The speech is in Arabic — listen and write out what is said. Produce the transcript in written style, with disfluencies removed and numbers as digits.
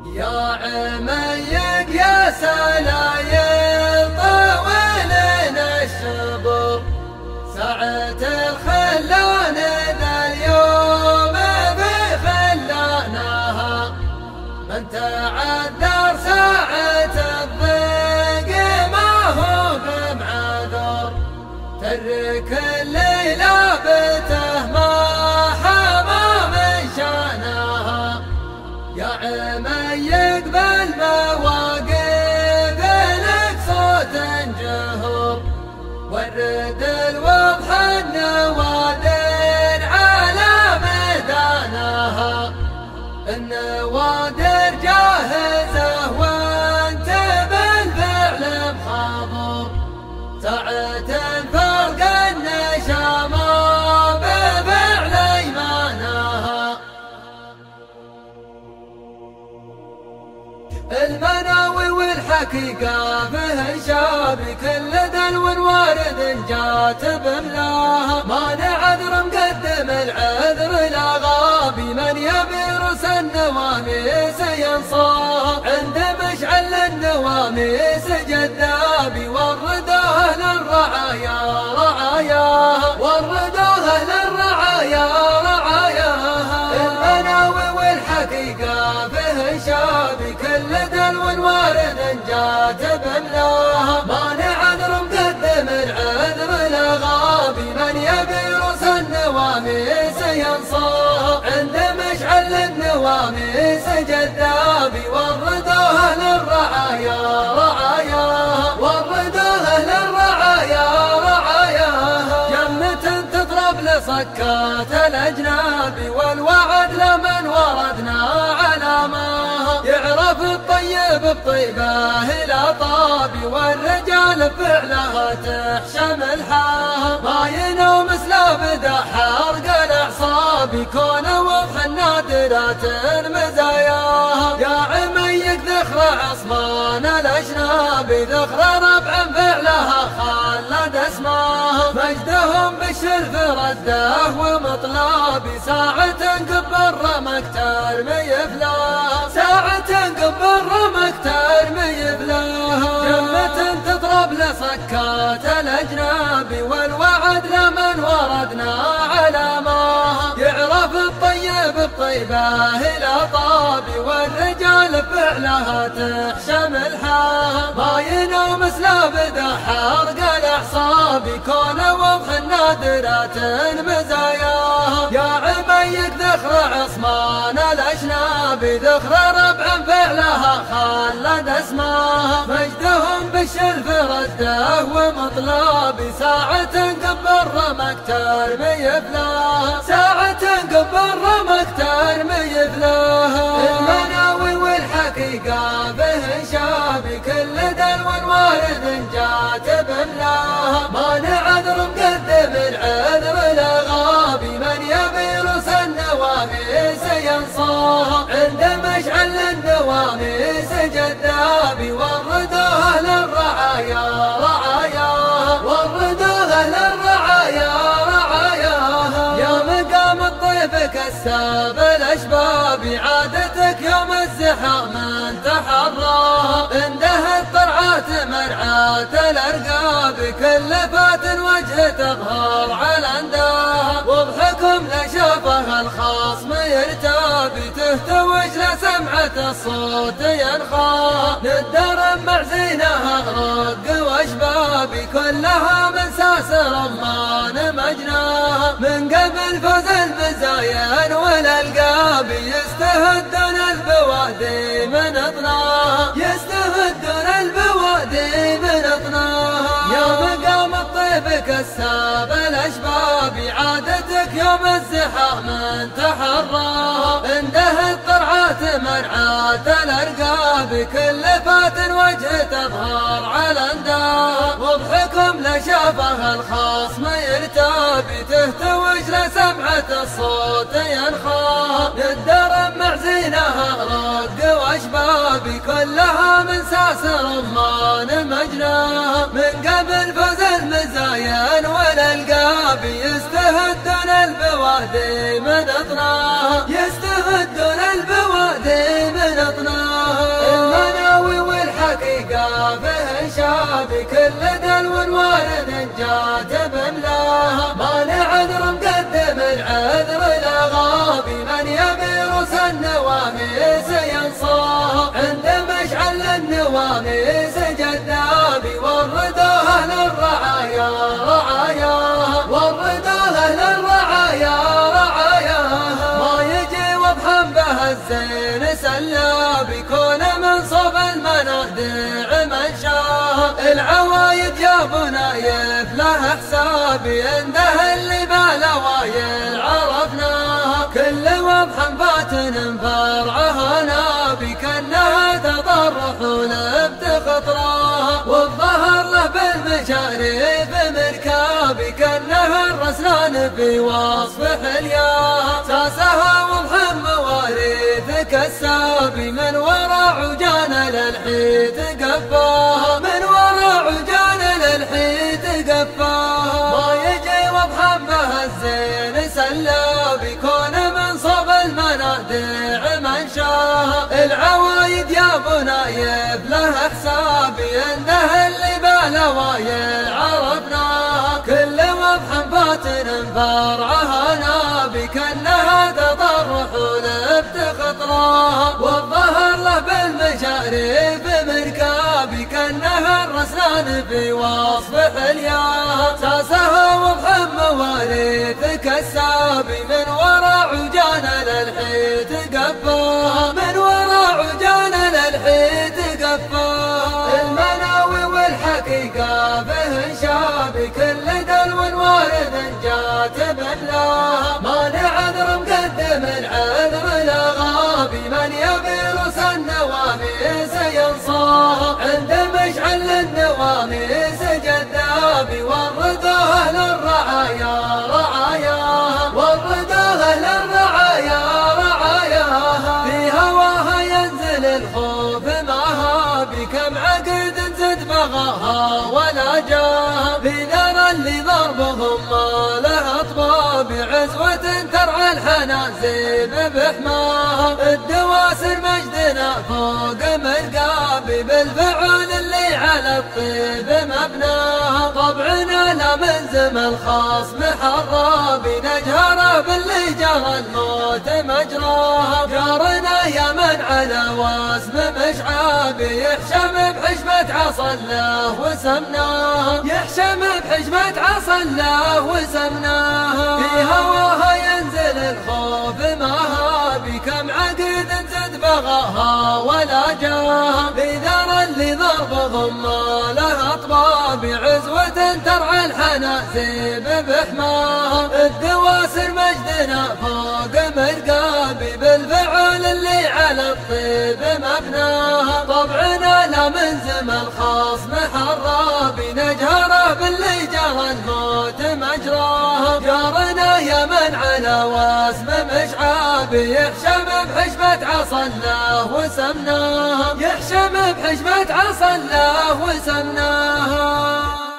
يا عميق يا سلايل طولنا الشبر، ساعة الخلان ذا اليوم بخلاناها، من تعذر ساعة الضيق ما هو بمعذر، ترك الليلة بته ما حما من شانها. يا عميق بالمواقف لك صوت جهر، ورد الوضح النوادر على ميدانها، النوادر جاهزة وانت بالفعل محاضر، ساعة الفرق النشامة بفعل ايمانها. المناوي والحقيقة فيه شابي كل دلو وارد جات بملاها، ما نعذر مقدم العذر لا غابي، من يبي رؤوس النواميس ينصاها، عند مشعل النواميس جذابي، وردوه للرعايا رعاياها، وردوه للرعايا رعاياها. المناوي والحقيقة فيه شابي كل دلو وارد جات بملاها، ما نعذر مقدم العذر لا غابي، من يبي رؤوس النواميس ينصاها، عند مشعل النواميس جذابي، وردوه للرعايا رعاياها، وردوه للرعايا رعاياها. جنة تضرب لصكات الأجنابي، والوعد لمن وردنا علاماها، يعرف الطيب بطيبه لا طابي، والرجال بفعلها تحشم الحاها، ما ينوم سلاب حرق الاعصاب، كون وضح النادرات مزاياها. يا عميق ذخر عصمان الاجناب، ذخر ربع فعلها خلد اسماها، مجدهم بالشرف رده ومطلابي، ساعة قبل رمك ترمي فلاها، ساعة قبل رمك ترمي فلاها. جمة تضرب لصكات الأجناب، والوعد لمن وردنا علاماها، يعرف الطيب بطيبه لا طابي، والرجال بفعلها تحشم الحاها، ما ينوم سلاب حرق الاعصاب، كون وضح النادرات مزاياها. يا عميق ذخر عصمان الأجناب، ذخر ربع فعلها خلد اسماها، مجدهم بالشرف رده ومطلابي، ساعة قبل رمك ترمي فلاها، ساعة قبل رمك ترمي فلاها. المناوي والحقيقة به شابي كل دلو وارد جات بملاها، ما نعذر مقدم العذر لا غابي، من يبي رؤوس النواميس ينصاها، عند مشعل النواميس جذابي، وردوه للرعايا رعاياها، وردوه للرعايا رعاياها. يا مقام الطيب كساب الاشباب، عادتك يوم الزحام من تحراها، انده الطرعات مرعاة الارقاب، كل فات وجه تظهر على انداها، وضحكم لشافه الخصم يرتابي، تهتوج لسمعة الصوت ينخاها، ندرم مع زينها رق واشبابي، كلها من ساس رمان مجناها، من قبل فوز المزاين والالقاب، يستهدون البوادي من اطناها، يستهدون البوادي من اطناها. يا مقام الطيب كساب الاشباب، عادتك يوم الزحام من تحراها، انده الطرعات مرعاة الارقاب، كل فات وجه تظهر على انداها، وضحكم لشافه الخصم يرتابي، تهتوج لسمعة الصوت ينخاها، ندرم مع زينها رق واشبابي، كلها من ساس رمان مجناها، من قبل فوز المزاين والالقاب، يستهدون البوادي من اطناها، يستهدون البوادي من اطناها. بكل دلو وارد جات بملاها، ما لعذر مقدم العذر لغابي، من يبي رؤوس النواميس ينصاها، عند مشعل النواميس جذابي، وردوا أهل الرعايا رعاياها، وردوا أهل الرعايا رعاياها، ما يجي وضحا به الزين سلاب، يكون من صوب المنادع منشاها، العوايد يا بنايف له حسابي، عنده اللي بالوايل عرفناها، كل وضح باطن فرعها نابي، كانها تطرح ولبت خطراها، والظهر له بالمشاريف مركابي، كانها الرسلان في وصف حلياها، ساسها وضح مواريث كسابي، من وراء عجان للحيت قفاها، من وراء عجان للحيت قفاها، ما يجي وضحا به الزين سلاب، يكون من صوب المنادع منشاها، العوايد يا بنايف له حسابي، عنده اللي بالوايل عرفناها، كل وضح باطن فرعها نابي، كانها تطرح ولبت خطراها، والظهر له بالمشاريف مركابي، كانها الرسلان في وصف حلياها، ساسها وضح مواريث كسابي، من وراء عجان للحيت قفاها، من وراء عجان للحيت قفاها، المناوي والحقيقة به شابي، كل دلو وارد جات بملاها، ما لعذر مقدم العذر لغابي، من يبي رؤوس النواميس ينصاها، عند مشعل النواميس جذابي، وردوا أهل الرعايا رعاياها، وردوا أهل الرعايا رعاياها، في هواها ينزل الخوف معها، بكم عقد زد بغاها ولا جاها، بذرى اللي ضربهم ما له اطباب، عزوة ترعى الحنازيب بحماها، الدواسر مجدنا فوق مرقابي، بالفعول اللي على الطيب مبناها، طبعنا لا ملزم الخصم حرابي، نجهره باللي جرى الموت مجراها، جارنا يا من على واسم مشعابي، يحشم بحشمة عصا الله وسمناها، يحشم بحشمة عصا الله وسمناها، في هواها ينزل الخوف معها، بكم عقد زد بغاها ولا جاها، بذرى اللي ضربهم ما له اطباب، عزوة ترعى الحنازيب بحماها، الدواسر مجدنا فوق مرقابي، بالفعول اللي على الطيب مبناها، طبعنا لا منزم الخصم حرابي، نجهره باللي جرى الموت مجراها، جارنا يا من على واسم مشعابي، يحشم بحشمة عصا الله وسمناها، يحشم بحشمة عصا الله وسمناها.